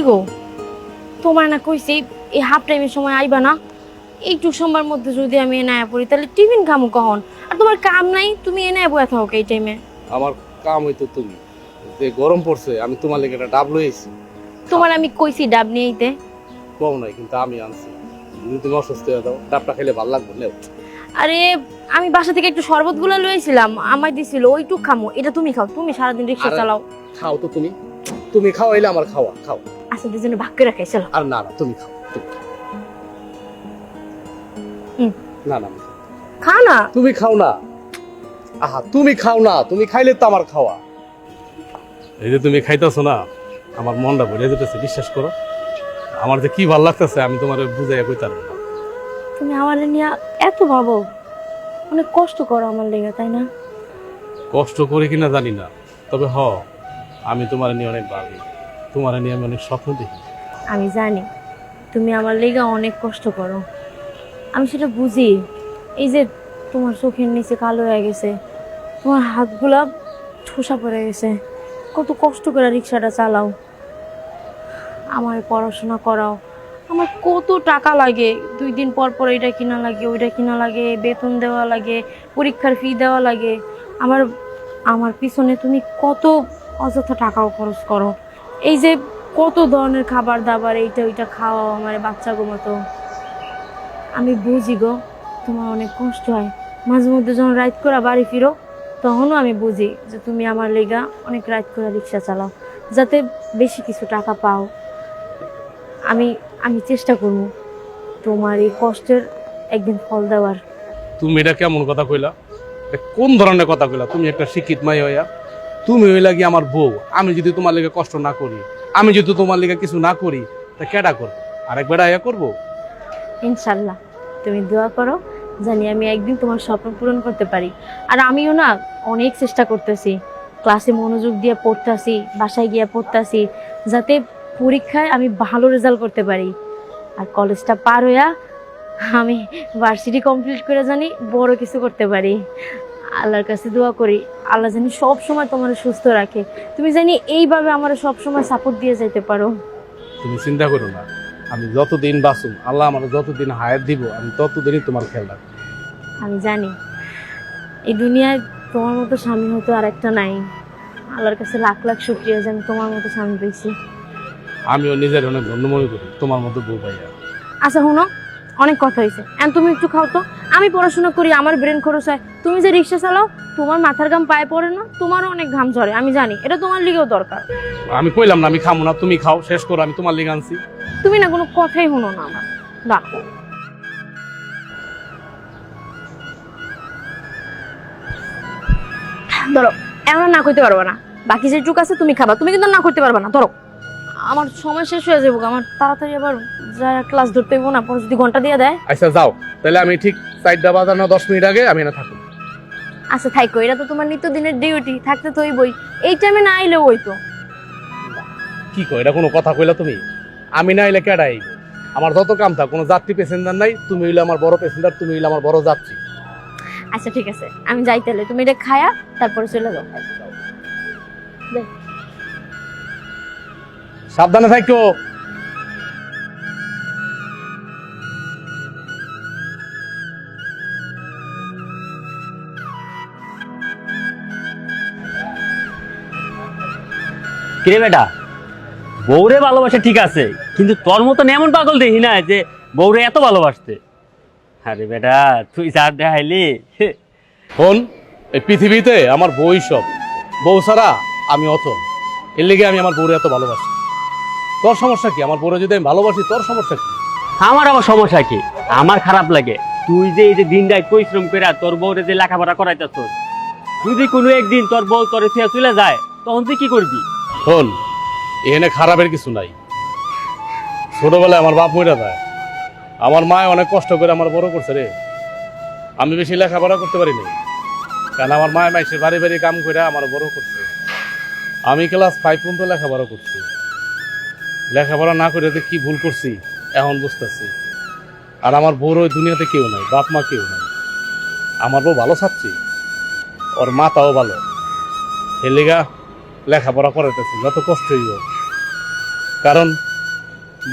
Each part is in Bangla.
গো, তোমার না কইছি এই হাফ টাইমের সময় আইবা না? একটু সময়ের মধ্যে যদি আমি এনে আয়া পড়ি তাহলে টিফিন খামু কখন? আর তোমার কাম নাই, তুমি এনে বয়া থাকো এই টাইমে। আমার কাম হইতো তুমি, যে গরম পড়ছে আমি তোমার লেগে একটা ডাব লইছি। তোমার আমি কইছি ডাব নিয়ে আইতে। কম নাই কিন্তু আমি আনছি, যদি তুমি অসুস্থ হয়ে দাও ডাবটা খেলে ভালো লাগবে না। আরে আমি বাসা থেকে একটু শরবত গুলা লইছিলাম, আমায় দিছিল ওইটুক খামু। এটা তুমি খাও, তুমি সারাদিন রিক্সা চালাও। খাও তো তুমি, তুমি খাওয়াইলে আমার খাওয়া খাও। আচ্ছা দুজনে ভাগ করে রাখাই চলো। আর না না তুমি খাও, না না খা না। তুমি খাও না। আহা তুমি খাও না, তুমি খাইলে তো আমার খাওয়া। এই যে তুমি খাইতেছো না, আমার মনটা ভরে যেতেছে, বিশ্বাস করো। আমার যে কি ভালো লাগতেছে আমি তোমার বুঝাইয়া কইতে পারবো না। তুমি আমার নিয়ে এত ভাবো, অনেক কষ্ট করো আমার লেগে, তাই না? কষ্ট করে কিনা জানি না, তবে আমি তোমার নিয়ে অনেক ভাবি, তোমার নিয়ে আমি অনেক স্বপ্ন দেখি। আমি জানি তুমি আমার লেগে অনেক কষ্ট করো, আমি সেটা বুঝি। এই যে তোমার চোখের নিচে কালো হয়ে গেছে, তোমার হাতগুলা ঠোসা পড়ে গেছে, কত কষ্ট করে রিক্সাটা চালাও, আমার পড়াশোনা করাও, আমার কত টাকা লাগে, 2 দিন পর পর এটা কিনা লাগে, ওইটা কিনা লাগে, বেতন দেওয়া লাগে, পরীক্ষার ফি দেওয়া লাগে। আমার আমার পিছনে তুমি কত অযথা টাকাও খরচ করো। এই যে কত ধরনের খাবার দাবার এইটা ওইটা খাওয়াও আমার বাচ্চাগো মতো। আমি বুঝি গো, তোমার অনেক কষ্ট হয়। মাঝে মধ্যে যখন রাইড করে বাড়ি ফিরো তখনও আমি বুঝি যে তুমি আমার লেগা অনেক রাইড করে রিক্সা চালাও, যাতে বেশি কিছু টাকা পাও। আমি আমি চেষ্টা করব তোমার এই কষ্টের একদিন ফল দেওয়ার। তুমি এটা কেমন কথা কইলা? এটা কোন ধরনের কথা কইলা? তুমি একটা শিক্ষিত মাই হইয়া তুমি হইলা কি আমার বউ, আমি যদি তোমার লেগে কষ্ট না করি, আমি যদি তোমার লেগে কিছু না করি, তা কেডা করবো? আরেক বেড়া ইয়া করবো? ইনশাল্লাহ তুমি দোয়া করো, জানি আমি একদিন তোমার স্বপ্ন পূরণ করতে পারি। আর আমিও না অনেক চেষ্টা করতেছি, ক্লাসে মনোযোগ দিয়ে পড়তেছি, বাসায় গিয়ে পড়তেছি, যাতে পরীক্ষায় আমি ভালো রেজাল্ট করতে পারি। আর কলেজটা পার হইয়া আমি ভার্সিটি কমপ্লিট করে জানি বড় কিছু করতে পারি। আল্লাহর কাছে দোয়া করি আল্লাহ জানি সব সময় তোমার সুস্থ রাখে, তুমি জানি এইভাবে আমার সব সময় সাপোর্ট দিয়ে যেতে পারো। তুমি চিন্তা করো না, আমি যতদিন বাঁচুম, আল্লাহ আমার যতদিন হায়াত দিব, আমি ততদিনই তোমার খেয়াল রাখবো। আমি জানি এই দুনিয়ায় তোমার মতো স্বামী হয়তো আর একটা নাই। আল্লাহর কাছে লাখ লাখ শুকরিয়া যে আমি তোমার মতো স্বামী পেয়েছি। আমিও নিজের অনেক ধন্য মনে করি তোমার মতো বউ পাইয়া। আচ্ছা শোনো, অনেক কথা হয়েছে, এখন তুমি একটু খাও তো। আমি পড়াশোনা করি, আমার ব্রেন খরচ হয়, তুমি যে রিক্সা চালাও তোমার মাথার ঘাম পায়ে পড়ে না? তোমারও অনেক ঘাম ঝরে, আমি জানি, এটা তোমার লিগেও দরকার। আমি কইলাম না আমি খামো না, তুমি খাও, শেষ করো, আমি তোমার লিগে আনছি। তুমি না কোনো কথাই শুনো না আমার। দেখো ধরো, এমন না করতে পারবো না, বাকি যেটুকু আছে তুমি খাবা, তুমি কিন্তু না করতে পারবে না। ধরো আমার সময় শেষ হয়ে যাবো, আমার তাড়াতাড়ি আবার যা ক্লাস ধরতে হইব না, পরে যদি ঘন্টা দিয়ে দেয়। আচ্ছা যাও, তাহলে আমি ঠিক 4টা বাজানো 10 মিনিট আগে আমি না থাকবো। আচ্ছা থাইকো, এটা তো তোমার নিত্যদিনের ডিউটি, থাকতে তো হইবই, এই টাইমে না আইলেও হইতো। কি কো, এটা কোনো কথা কইলা তুমি? আমি না এলে কেডাই? আমার যত কাম থাক, কোনো যাত্রী প্যাসেঞ্জার নাই, তুমি হইলে আমার বড় প্যাসেঞ্জার, তুমি হইলে আমার বড় যাত্রী। আচ্ছা ঠিক আছে, আমি যাই তাহলে, তুমি এটা খায়া তারপরে চলে যাও। সাবধানে থাকো। কিরে বেটা, বউরে ভালোবাসে ঠিক আছে, কিন্তু তোর মতন এমন পাগল দেখি না যে বউরে এত ভালোবাসতে। আরে বেটা তুই যা দেখাইলি। শোন, এই পৃথিবীতে আমার বউই সব, বউ ছাড়া আমি অচল, এর লেগে আমি আমার বউরে এত ভালোবাসি। তোর সমস্যা কি? আমার বউরে যদি আমি ভালোবাসি, তোর সমস্যা কি? আমার আবার সমস্যা কি? আমার খারাপ লাগে তুই যে এই যে দিন রাত পরিশ্রম করে তোর বউরে যে লেখাপড়া করাইতেছ, যদি কোনো একদিন তোর বউ তোর ছেড়ে চলে যায় তখন তুই কি করবি? শোন, এখানে খারাপের কিছু নাই। ছোটবেলায় আমার বাপ মইরা যায়, আমার মা অনেক কষ্ট করে আমার বড় করছে রে। আমি বেশি লেখাপড়া করতে পারি নাই, কারণ আমার মায়ের মাইসের বাড়ি বাড়ি কাম করে আমার বড় করছে। আমি ক্লাস 5 পর্যন্ত লেখাপড়া করছি। লেখাপড়া না করে কি ভুল করছি এখন বুঝতেছি। আর আমার বউর ওই দুনিয়াতে কেউ নাই, বাপ মা কেউ নাই। আমার বউ ভালো ছাত্রী, ওর মাতাও ভালো, এর লেগা লেখাপড়া করাইতেছি যত কষ্টই হোক। কারণ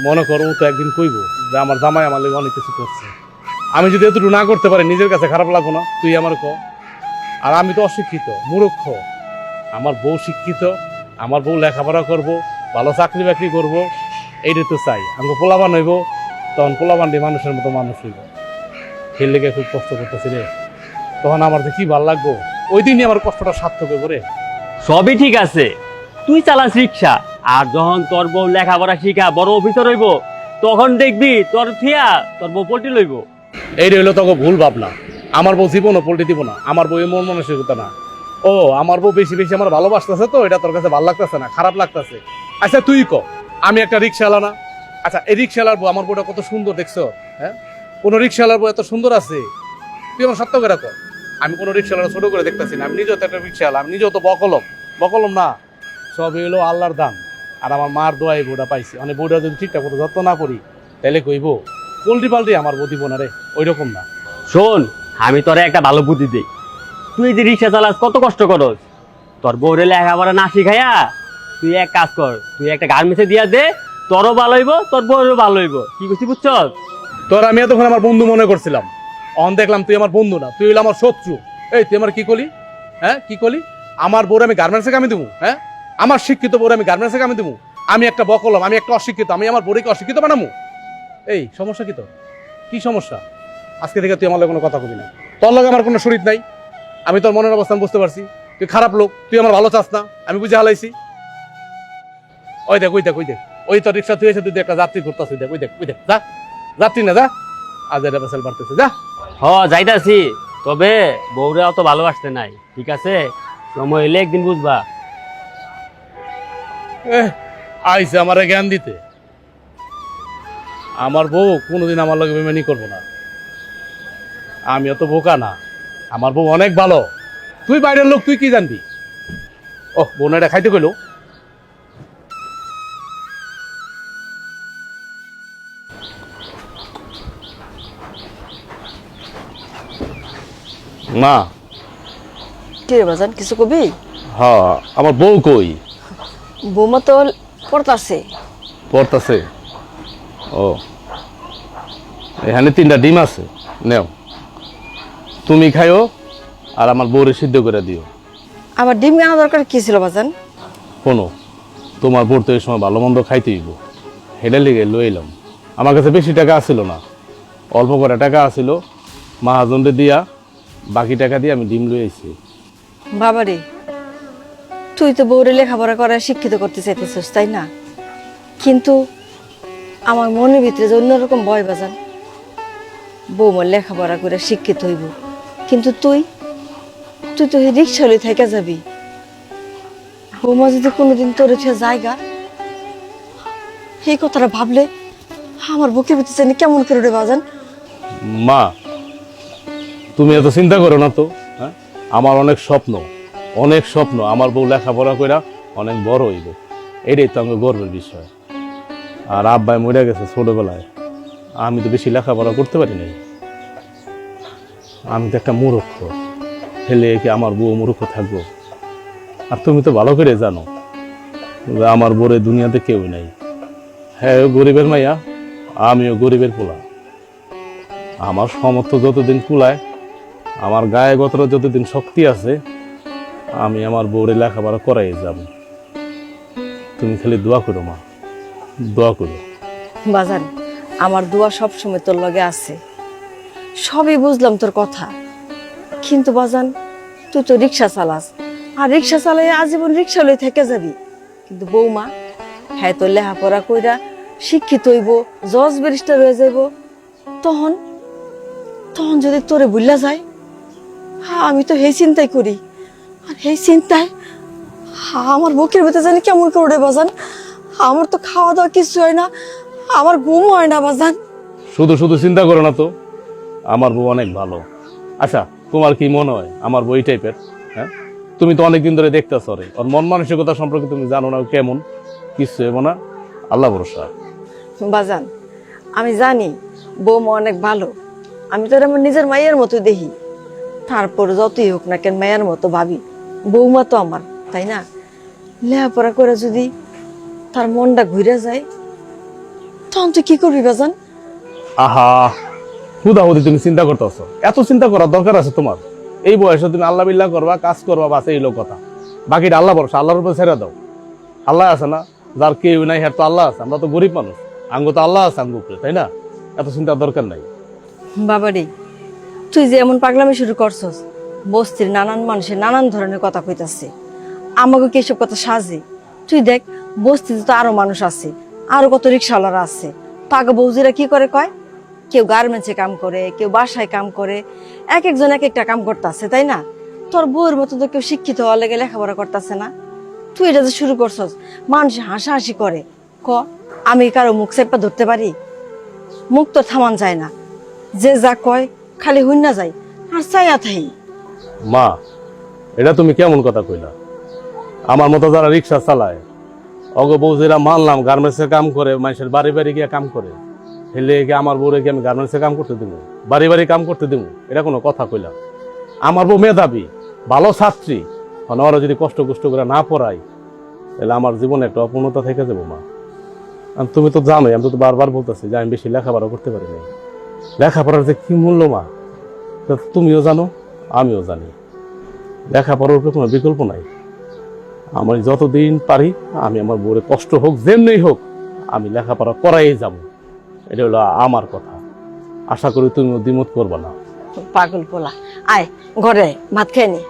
মনে করো ও তো একদিন কইব যে আমার জামাই আমার লেগে অনেক কিছু করছে। আমি যদি এতটুকু না করতে পারি নিজের কাছে খারাপ লাগবো না? তুই আমার ক। আর আমি তো অশিক্ষিত, মূর্খ। আমার বউ শিক্ষিত, আমার বউ লেখাপড়া করব, ভালো চাকরি বাকরি করবো, এইটাই তো চাই। আমাকে পোলাবান হইব, তখন পোলাবান দিয়ে মানুষের মতো মানুষ হইব। সেই লেগে খুব কষ্ট করতেছি রে। তখন আমার যে কি ভাল লাগবো, ওই দিনই আমার কষ্টটা সার্থক হইব রে। সবই ঠিক আছে, তুই চালাস রিক্সা, আর যখন তোর বউ লেখাপড়া শিখা বড় অফিসার হইব, তখন দেখবি তোর থিয়া তোর বউ পল্টি লইব। এই হইলো তোকে ভুল ভাবনা। আমার বউ জীবনও পল্টি দিব না, আমার বউ মন মানসিকতা না। ও আমার বউ বেশি বেশি আমার ভালোবাসতেছে, তো এটা তোর কাছে ভালো লাগতেছে না, খারাপ লাগতেছে। আচ্ছা তুই ক, আমি একটা রিক্সাওয়ালা না? আচ্ছা এই রিক্সাওয়ালার বউ, আমার বউটা কত সুন্দর দেখছো? হ্যাঁ, কোনো রিক্সাওয়ালার বউ এত সুন্দর আছে? তুই আমার সত্য করে কর। আমি কোনো রিক্সাওয়ালা ছোট করে দেখতেছি না, আমি নিজেও তো একটা রিক্সাওয়ালা, আমি নিজেও তো বকলম। বকলম না, সব হলো আল্লাহর দান। আর আমার মার দোয়া এই বউটা পাইছি। মানে বউটা যদি ঠিকঠাক মতো যত্ন না করি তাহলে কইব পোল্ট্রি পাল্টি আমার বউ দিব না রে, ওই রকম না। শোন, আমি তোরে একটা ভালো বুদ্ধি দিই। তুই যে রিক্সা চালাস কত কষ্ট করস, তোর বউরে লেখাপড়া না শিখাইয়া তুই এক কাজ কর, তুই একটা গার্মেন্টসে দিয়া দে, তোরও ভালো হইব, তোর বউরও ভালো হইব। কি করছি বুঝছস? তোর আমি এতক্ষণ আমার বন্ধু মনে করছিলাম, অন দেখলাম তুই আমার বন্ধু না, তুই হইল আমার শত্রু। এই তুই আমার কি কলি? হ্যাঁ কি কলি? আমার বউর আমি গার্মেন্টসে কামি দেবো? হ্যাঁ, আমার শিক্ষিত বউর আমি গার্মেন্টসে কামি দেবো? আমি একটা বকলম, আমি একটা অশিক্ষিত, আমি আমার বউকে অশিক্ষিত বানাবো? এই সমস্যা কি তোর? কি সমস্যা? আজকে থেকে তুই আমার লগে কোনো কথা কবি না। তোর লগে আমার কোনো শরীর নাই। আমি তোর মনের অবস্থান বুঝতে পারছি। তুই খারাপ লোক, তুই আমার ভালো চাস না, আমি বুঝে হালাইছি। ওই দেখ ওই দেখ ওই দেখ, ওই তোর রিক্সা তুই এসে তুই একটা যাত্রী করতেছিস, দেখ ওই দেখ ওই দেখ, যা যাত্রী না, যা। আজ এটা বেসাল বাড়তেছে, যা। যাইতাছি, তবে বউরে অত ভালোবাসতে নাই, ঠিক আছে? সময় এলে একদিন বুঝবা। আইসে আমার জ্ঞান দিতে। আমার বউ কোনোদিন আমার লগে বেমানি করবো না। আমি অত বোকা না, আমার বউ অনেক ভালো। তুই বাইরের লোক, তুই কি জানবি? ও বোন এটা খাইতে কইলো। না কি রে বাজান, কিছু কবি? হ্যাঁ, আমার বউ কই? বৌমা তো পড়তাছে। পড়তাছে? ও, এখানে 3টা ডিম আছে, নেও। তুমি খাইও, আর আমার বউরে সিদ্ধ করে দিও। আমার ডিম আনা দরকার কি ছিল বাজান? শোনো, তোমার বউর তো এই সময় ভালো মন্দ খাইতে হইব, হেডে লিগে লই এলাম। আমার কাছে বেশি টাকা আসিল না, অল্প করে টাকা আসিল, মাহাজনরে দিয়া বাকি টাকা দিয়ে আমি ডিম লই আইছি। বাবারে, তুই তো বউরে লেখাপড়া করে শিক্ষিত করতে চাইতেছিস, তাই না? কিন্তু আমার মনের ভিতরে যে অন্যরকম ভয় বাজান। বৌমার লেখাপড়া করে শিক্ষিত হইব, কিন্তু তুই তুই তো রিক্সা লই থেকে যাবি। বৌমা যদি কোনোদিন তোর জায়গা, এই কথাটা ভাবলে আমার বুকের ভিতরে জানি কেমন করে রে বাজান। মা, তুমি এত চিন্তা করো না তো। হ্যাঁ, আমার অনেক স্বপ্ন, অনেক স্বপ্ন। আমার বউ লেখাপড়া কইরা অনেক বড় হইব, এটাই তো আমার গর্বের বিষয়। আর আব্বাই মরে গেছে ছোটবেলায়, আমি তো বেশি লেখাপড়া করতে পারি নাই। আমি তো একটা মূর্খ, ফেলে কি আমার বউ মূর্খ থাকবো? আর তুমি তো ভালো করে জানো যে আমার বউরে দুনিয়াতে কেউ নাই। হ্যাঁ, ও গরিবের মাইয়া, আমিও গরিবের পোলা। আমার সমর্থ যতদিন কুলায়, আমার গায়ে গতরে যতদিন শক্তি আছে, আমি আমার বউরে লেখাপড়া করাই যাব। তুমি খালি দোয়া করো মা, দোয়া করো। বাজান, আমার দোয়া সবসময় তোর লগে আছে, সবই বুঝলাম তোর কথা। কিন্তু বাজান, তুই তো রিক্সা চালাস, আর রিক্সা চালাই আজীবন রিক্সা লই থেকে যাবি। কিন্তু বৌমা, হ্যাঁ, তোর লেখাপড়া কইরা শিক্ষিত হইব, জজ ব্যারিস্টার হয়ে যাইব, তখন তখন যদি তোরে ভুলা যায়, হ্যাঁ, আমি তো সেই চিন্তাই করি। আর সেই চিন্তায় আমার বুকের ভিতরে জানি কেমন করে বাজান। আমার তো খাওয়া দাওয়া কিছু হয় না, আমার ঘুম হয় না বাজান। শুধু শুধু চিন্তা করো না তো, আমার বউ অনেক ভালো। আচ্ছা, তোমার কি মনে হয় আমার বউ এই টাইপের? হ্যাঁ, তুমি তো অনেকদিন ধরে দেখতেছ রে, ওর মন মানসিকতা সম্পর্কে তুমি জানো না কেমন। কিছু হইব না, আল্লাহ ভরসা। বাজান, আমি জানি বৌমা অনেক ভালো, আমি তো আমার নিজের মায়ের মতো দেখি। তারপর যতই হোক না কেন, মায়ের মতো ভাবি। বৌমা তো আমার, তাই না? লেখাপড়া করে যদি তার মনটা ঘুরে যায়, তখন তুই কি করবি বাজান? আহা, হুদাহুদি তুমি চিন্তা করতেছো, এত চিন্তা করার দরকার আছে তোমার? এই বয়সে তুমি আল্লাহ বিল্লাহ করবা, কাজ করবা, বাস এই লোক কথা। বাকিটা আল্লাহ ভরসা, আল্লাহর উপর ছেড়ে দাও। আল্লাহ আছে না, যার কেউ নাই হ্যাঁ তো আল্লাহ আছে। আমরা তো গরিব মানুষ, আঙ্গ তো আল্লাহ আছে আঙ্গ উপরে, তাই না? এত চিন্তার দরকার নাই। বাবারে, তুই যে এমন পাগলামি শুরু করছস, বস্তির নানান মানুষের নানান ধরনের কথা কইতাছে, আমাকে কি এসব কথা সাজে? তুই দেখ, বস্তিতে তো আরো মানুষ আছে, আরো কত রিক্সাওয়ালারা আছে। পাগা বৌজিরা কি করে কয়, কেউ গার্মেন্টসে কাম করে, কেউ বাসায় কাম করে, এক একজন এক একটা কাম করতেছে, তাই না? তোর বউয়ের মতো তো কেউ শিক্ষিত হওয়ার লেগে লেখাপড়া করতেছে না। তুই এটা যে শুরু করছস, মানুষ হাসাহাসি করে। ক, আমি কারো মুখ চেপা ধরতে পারি? মুখ তো থামান যায় না, যে যা কয় খালি হুইনা যায় আর চাইয়া থাই। মা, এটা তুমি কেমন কথা কইলা? আমার মতো যারা রিক্সা চালায়, অগ বৌজিরা মানলাম গার্মেন্টসে কাম করে, মানুষের বাড়ি বাড়ি গিয়ে কাম করে, হেলে গিয়ে আমার বউরে গিয়ে আমি গার্মেন্টসে কাম করতে দিব, বাড়ি বাড়ি কাম করতে দিব? এটা কোনো কথা কইলাম? আমার বউ মেধাবী, ভালো ছাত্রী, ওরা যদি কষ্ট করে না পড়াই, তাহলে আমার জীবনে একটা অপূর্ণতা থেকে যাবো। মা, তুমি তো জানোই, আমি তো বারবার বলতেছি যে আমি বেশি লেখাপড়া করতে পারি নাই। লেখাপড়ার যে কি মূল্য মা, তা তুমিও জানো, আমিও জানি। লেখাপড়ার উপরে কোনো বিকল্প নাই। আমি যতদিন পারি আমি আমার বউরে কষ্ট হোক যেমনি হোক আমি লেখাপড়া করাই যাব। এটা হলো আমার কথা। আশা করি তুমিও দ্বিমত করবে না। পাগল পোলা, আয় ঘরে ভাত খেয়ে নি।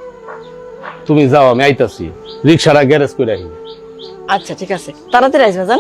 তুমি যাও, আমি আইতাছি, রিক্সাটা গ্যারেজ করে রাখি। আচ্ছা ঠিক আছে, তাড়াতাড়ি আসবে জান।